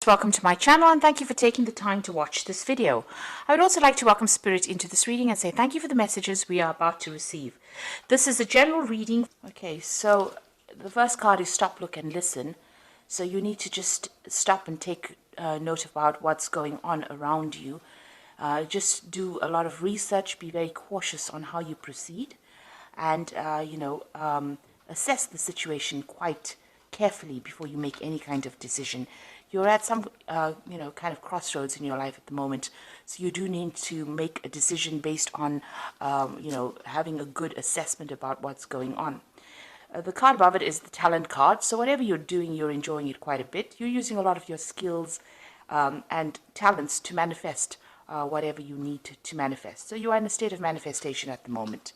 Welcome to my channel and thank you for taking the time to watch this video. I would also like to welcome Spirit into this reading and say thank you for the messages we are about to receive. This is a general reading. Okay, so the first card is stop, look and listen. So you need to just stop and take note about what's going on around you. Just do a lot of research, be very cautious on how you proceed and, assess the situation quite carefully before you make any kind of decision. You're at some, kind of crossroads in your life at the moment. So you do need to make a decision based on, having a good assessment about what's going on. The card above it is the talent card. So whatever you're doing, you're enjoying it quite a bit. You're using a lot of your skills and talents to manifest whatever you need to manifest. So you are in a state of manifestation at the moment.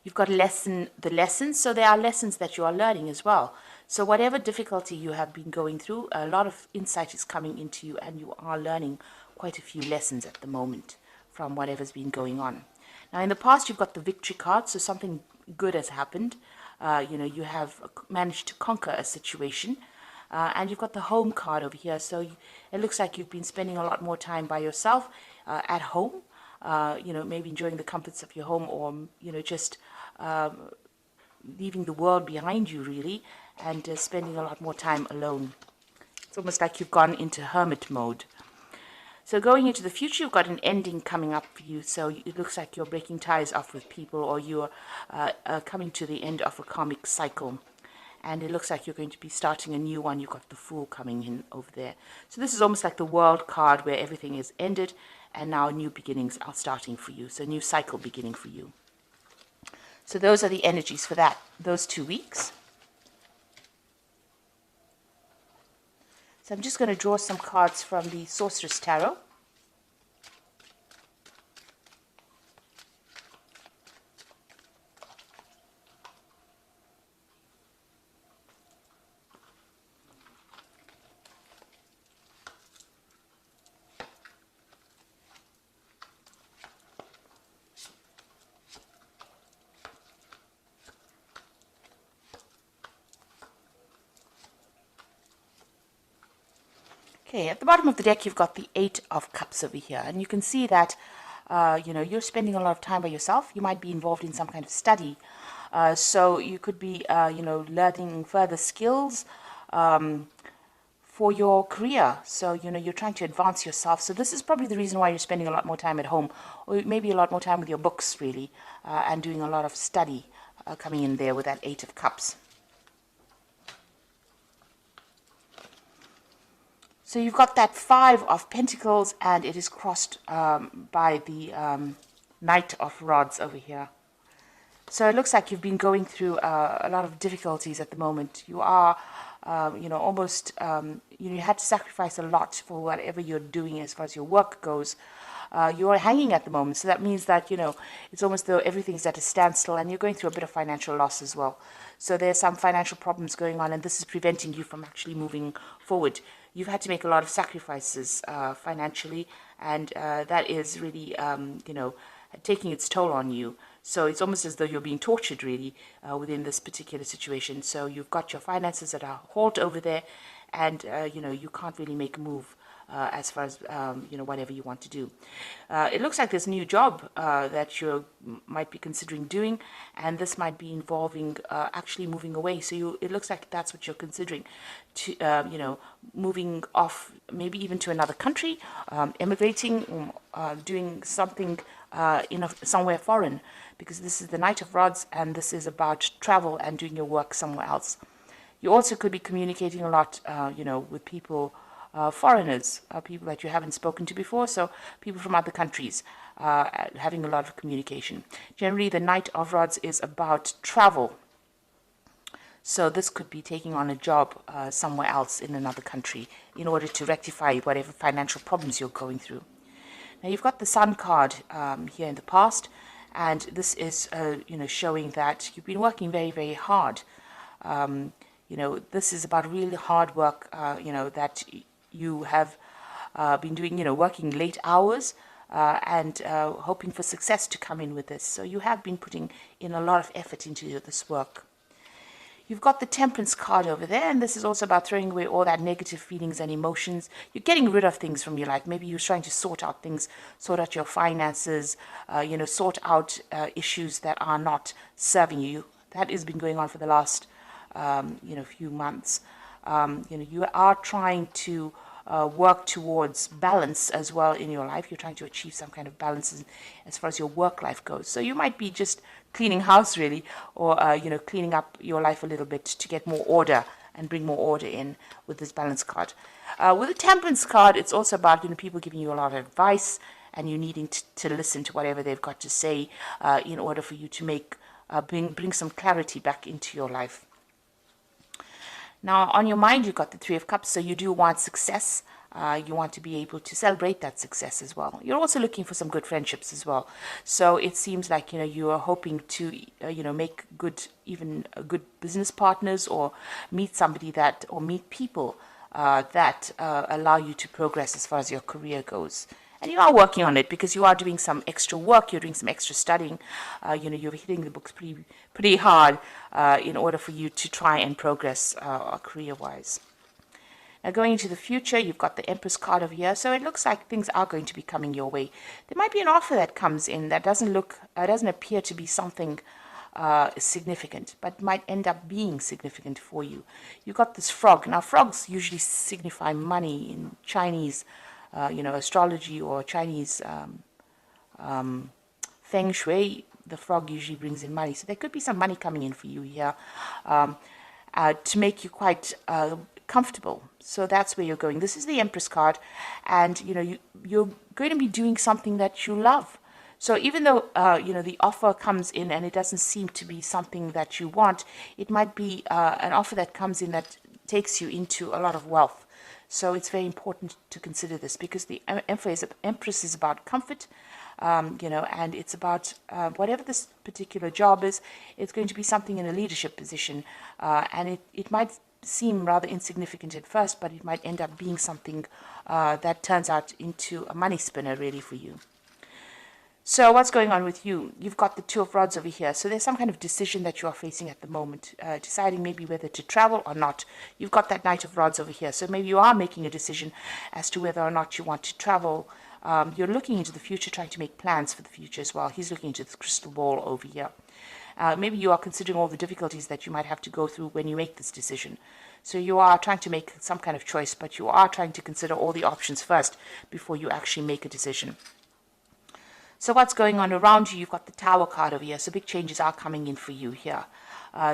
You've got the lessons, so there are lessons that you are learning as well. So whatever difficulty you have been going through, a lot of insight is coming into you and you are learning quite a few lessons at the moment from whatever's been going on. Now in the past you've got the victory card, so something good has happened. You have managed to conquer a situation. And you've got the home card over here, so it looks like you've been spending a lot more time by yourself at home. Maybe enjoying the comforts of your home or, just leaving the world behind you really and spending a lot more time alone. It's almost like you've gone into hermit mode. So going into the future, you've got an ending coming up for you. So it looks like you're breaking ties off with people or you're coming to the end of a karmic cycle. And it looks like you're going to be starting a new one. You've got the Fool coming in over there. So this is almost like the World card where everything is ended and now new beginnings are starting for you. So a new cycle beginning for you. So those are the energies for those 2 weeks. So I'm just going to draw some cards from the Sorceress Tarot. Okay, at the bottom of the deck, you've got the Eight of Cups over here. And you can see that, you're spending a lot of time by yourself. You might be involved in some kind of study. So you could be, learning further skills for your career. So, you're trying to advance yourself. So this is probably the reason why you're spending a lot more time at home. Or maybe a lot more time with your books, really. And doing a lot of study coming in there with that Eight of Cups. So you've got that Five of Pentacles and it is crossed by the Knight of Rods over here. So it looks like you've been going through a lot of difficulties at the moment. You are, almost, you had to sacrifice a lot for whatever you're doing as far as your work goes. You are hanging at the moment, so that means that, it's almost though everything's at a standstill and you're going through a bit of financial loss as well. So there's some financial problems going on and this is preventing you from actually moving forward. You've had to make a lot of sacrifices financially and that is really, taking its toll on you. So it's almost as though you're being tortured really within this particular situation. So you've got your finances at a halt over there and, you can't really make a move. As far as, whatever you want to do. It looks like there's a new job that you might be considering doing, and this might be involving actually moving away. So it looks like that's what you're considering, to, moving off, maybe even to another country, immigrating, doing something somewhere foreign, because this is the Knight of Rods, and this is about travel and doing your work somewhere else. You also could be communicating a lot, with people, foreigners, people that you haven't spoken to before, so people from other countries, having a lot of communication. Generally, the Knight of Rods is about travel. So this could be taking on a job somewhere else in another country in order to rectify whatever financial problems you're going through. Now you've got the Sun card here in the past, and this is, showing that you've been working very, very hard. This is about really hard work, that you have been doing, working late hours and hoping for success to come in with this. So you have been putting in a lot of effort into this work. You've got the Temperance card over there, and this is also about throwing away all that negative feelings and emotions. You're getting rid of things from your life. Maybe you're trying to sort out things, sort out your finances, sort out issues that are not serving you. That has been going on for the last, few months. You are trying to work towards balance as well in your life. You're trying to achieve some kind of balance as far as your work life goes. So you might be just cleaning house really, or cleaning up your life a little bit to get more order and bring more order in with this balance card. With the Temperance card, it's also about people giving you a lot of advice, and you needing to listen to whatever they've got to say in order for you to bring some clarity back into your life. Now, on your mind, you've got the Three of Cups, so you do want success. You want to be able to celebrate that success as well. You're also looking for some good friendships as well. So it seems like, you are hoping to, make good business partners, or meet people that allow you to progress as far as your career goes. And you are working on it because you are doing some extra work, you're doing some extra studying, you're hitting the books pretty hard in order for you to try and progress career-wise. Now, going into the future, you've got the Empress card over here, so it looks like things are going to be coming your way. There might be an offer that comes in that doesn't appear to be something significant, but might end up being significant for you. You've got this frog. Now, frogs usually signify money in Chinese astrology or Chinese feng shui. The frog usually brings in money. So there could be some money coming in for you here to make you quite comfortable. So that's where you're going. This is the Empress card, and you're going to be doing something that you love. So even though the offer comes in and it doesn't seem to be something that you want, it might be an offer that comes in that takes you into a lot of wealth. So it's very important to consider this, because the Empress is about comfort, and it's about whatever this particular job is. It's going to be something in a leadership position, and it might seem rather insignificant at first, but it might end up being something that turns out into a money spinner really for you. So what's going on with you? You've got the Two of Rods over here. So there's some kind of decision that you are facing at the moment, deciding maybe whether to travel or not. You've got that Knight of Rods over here. So maybe you are making a decision as to whether or not you want to travel. You're looking into the future, trying to make plans for the future as well. He's looking into the crystal ball over here. Maybe you are considering all the difficulties that you might have to go through when you make this decision. So you are trying to make some kind of choice, but you are trying to consider all the options first before you actually make a decision. So what's going on around you? You've got the Tower card over here. So big changes are coming in for you here.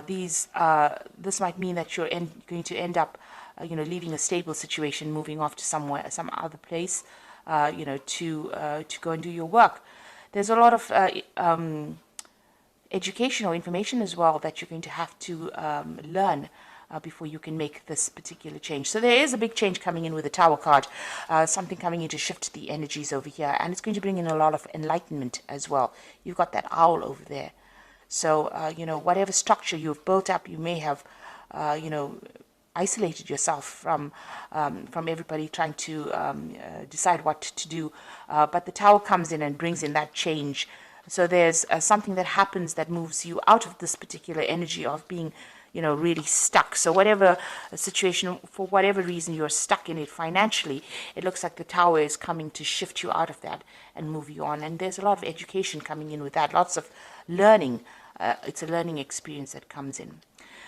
This might mean that you're going to end up, leaving a stable situation, moving off to some other place, to go and do your work. There's a lot of educational information as well that you're going to have to learn before you can make this particular change. So there is a big change coming in with the Tower card, something coming in to shift the energies over here, and it's going to bring in a lot of enlightenment as well. You've got that owl over there. So, whatever structure you've built up, you may have, isolated yourself from everybody trying to decide what to do. But the Tower comes in and brings in that change. So there's something that happens that moves you out of this particular energy of being really stuck. So whatever situation, for whatever reason you're stuck in it financially, it looks like the Tower is coming to shift you out of that and move you on. And there's a lot of education coming in with that, lots of learning. It's a learning experience that comes in.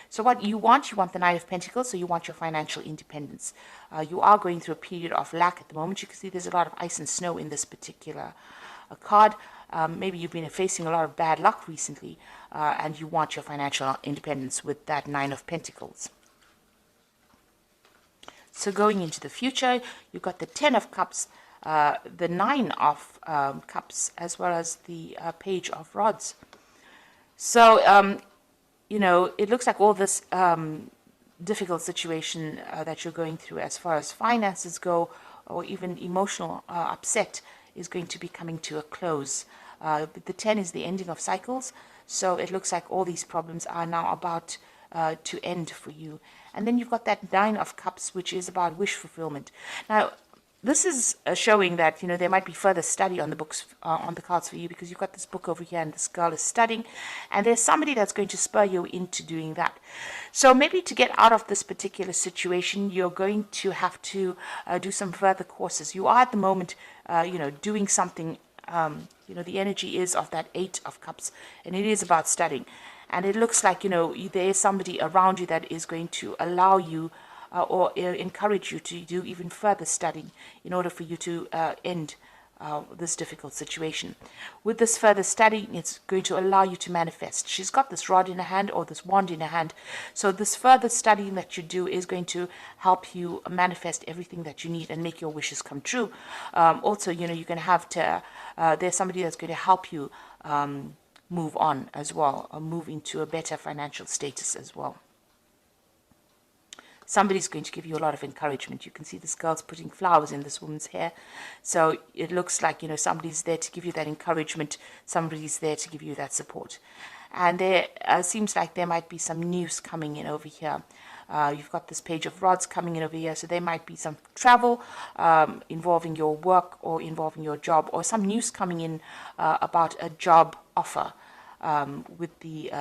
So what you want the Knight of Pentacles, so you want your financial independence. You are going through a period of lack at the moment. You can see there's a lot of ice and snow in this particular card. Maybe you've been facing a lot of bad luck recently, and you want your financial independence with that Nine of Pentacles. So going into the future, you've got the Ten of Cups, the Nine of Cups, as well as the Page of Rods. So, it looks like all this difficult situation that you're going through as far as finances go, or even emotional upset, is going to be coming to a close. The 10 is the ending of cycles, so it looks like all these problems are now about to end for you. And then you've got that Nine of Cups, which is about wish fulfillment. Now, this is showing that, there might be further study on the books, on the cards for you, because you've got this book over here and this girl is studying, and there's somebody that's going to spur you into doing that. So maybe to get out of this particular situation, you're going to have to do some further courses. You are at the moment, doing something. The energy is of that Eight of Cups, and it is about studying. And it looks like, there is somebody around you that is going to allow you or encourage you to do even further studying in order for you to end this difficult situation. With this further studying, it's going to allow you to manifest. She's got this rod in her hand or this wand in her hand. So this further studying that you do is going to help you manifest everything that you need and make your wishes come true. Also, you're going to have to, there's somebody that's going to help you move on as well, or move into a better financial status as well. Somebody's going to give you a lot of encouragement. You can see this girl's putting flowers in this woman's hair. So it looks like, somebody's there to give you that encouragement. Somebody's there to give you that support. And there seems like there might be some news coming in over here. You've got this Page of Rods coming in over here. So there might be some travel involving your work or involving your job, or some news coming in about a job offer. With the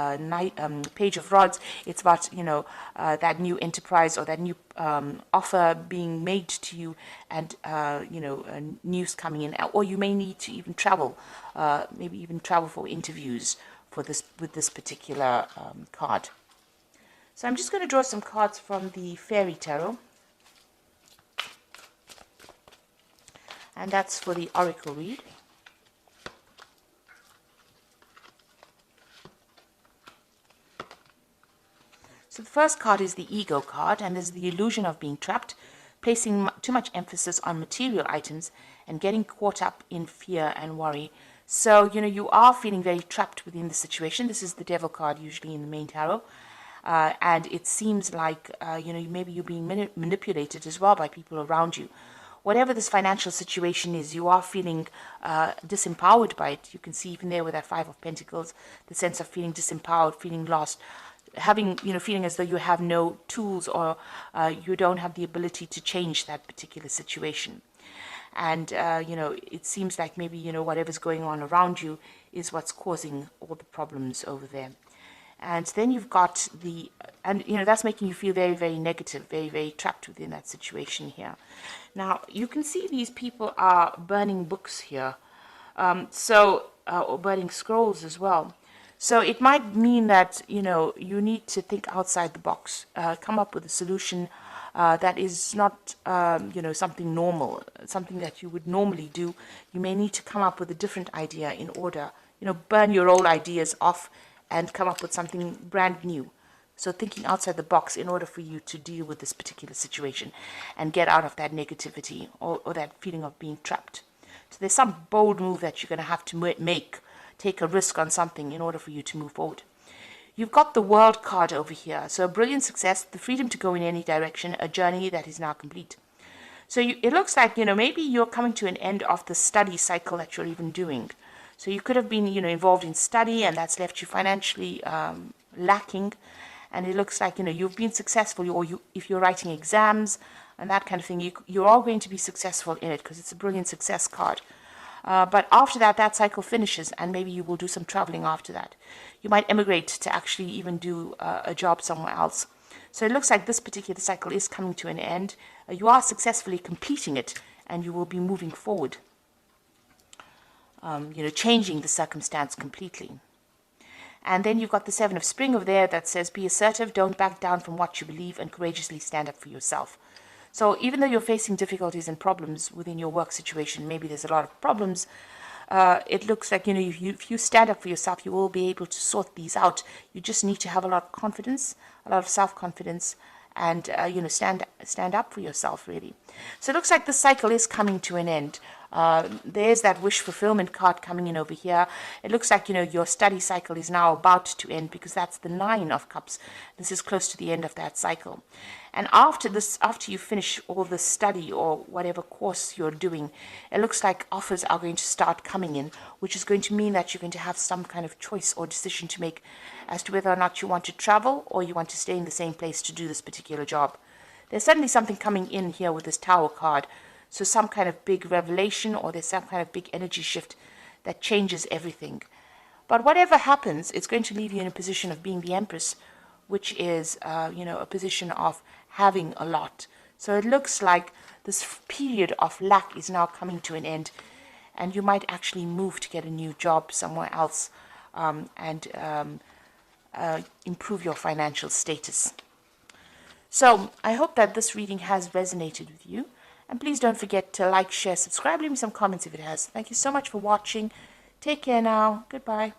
Page of Rods, it's about, that new enterprise or that new offer being made to you, and, news coming in. Or you may need to even travel, maybe even travel for interviews for this, with this particular card. So I'm just going to draw some cards from the Fairy Tarot. And that's for the Oracle read. So the first card is the Ego card, and there's the illusion of being trapped, placing too much emphasis on material items and getting caught up in fear and worry. So, you are feeling very trapped within the situation. This is the Devil card usually in the main tarot. And it seems like, maybe you're being manipulated as well by people around you. Whatever this financial situation is, you are feeling disempowered by it. You can see even there with that Five of Pentacles, the sense of feeling disempowered, feeling lost, having, feeling as though you have no tools, or you don't have the ability to change that particular situation. And, it seems like maybe, whatever's going on around you is what's causing all the problems over there. And then you've got that's making you feel very, very negative, very, very trapped within that situation here. Now, you can see these people are burning books here, or burning scrolls as well. So it might mean that, you need to think outside the box, come up with a solution that is not, something normal, something that you would normally do. You may need to come up with a different idea in order, burn your old ideas off and come up with something brand new. So thinking outside the box in order for you to deal with this particular situation and get out of that negativity or that feeling of being trapped. So there's some bold move that you're going to have to make. Take a risk on something in order for you to move forward. You've got the World card over here. So a brilliant success, the freedom to go in any direction, a journey that is now complete. So it looks like, maybe you're coming to an end of the study cycle that you're even doing. So you could have been, involved in study, and that's left you financially lacking. And it looks like, you've been successful, or if you're writing exams and that kind of thing, you're all going to be successful in it because it's a brilliant success card. But after that cycle finishes, and maybe you will do some traveling after that. You might emigrate to actually even do a job somewhere else. So it looks like this particular cycle is coming to an end. You are successfully completing it, and you will be moving forward. Changing the circumstance completely. And then you've got the Seven of Spring over there that says, be assertive, don't back down from what you believe, and courageously stand up for yourself. So even though you're facing difficulties and problems within your work situation, maybe there's a lot of problems, it looks like, if you stand up for yourself, you will be able to sort these out. You just need to have a lot of confidence, a lot of self-confidence, and, stand up for yourself, really. So it looks like the cycle is coming to an end. There's that wish fulfillment card coming in over here. It looks like, your study cycle is now about to end, because that's the Nine of Cups. This is close to the end of that cycle. And after you finish all the study or whatever course you're doing, it looks like offers are going to start coming in, which is going to mean that you're going to have some kind of choice or decision to make as to whether or not you want to travel or you want to stay in the same place to do this particular job. There's certainly something coming in here with this Tower card. So some kind of big revelation, or there's some kind of big energy shift that changes everything. But whatever happens, it's going to leave you in a position of being the Empress, which is, a position of having a lot. So it looks like this period of lack is now coming to an end, and you might actually move to get a new job somewhere else, and improve your financial status. So I hope that this reading has resonated with you. And please don't forget to like, share, subscribe, leave me some comments if it has. Thank you so much for watching. Take care now. Goodbye.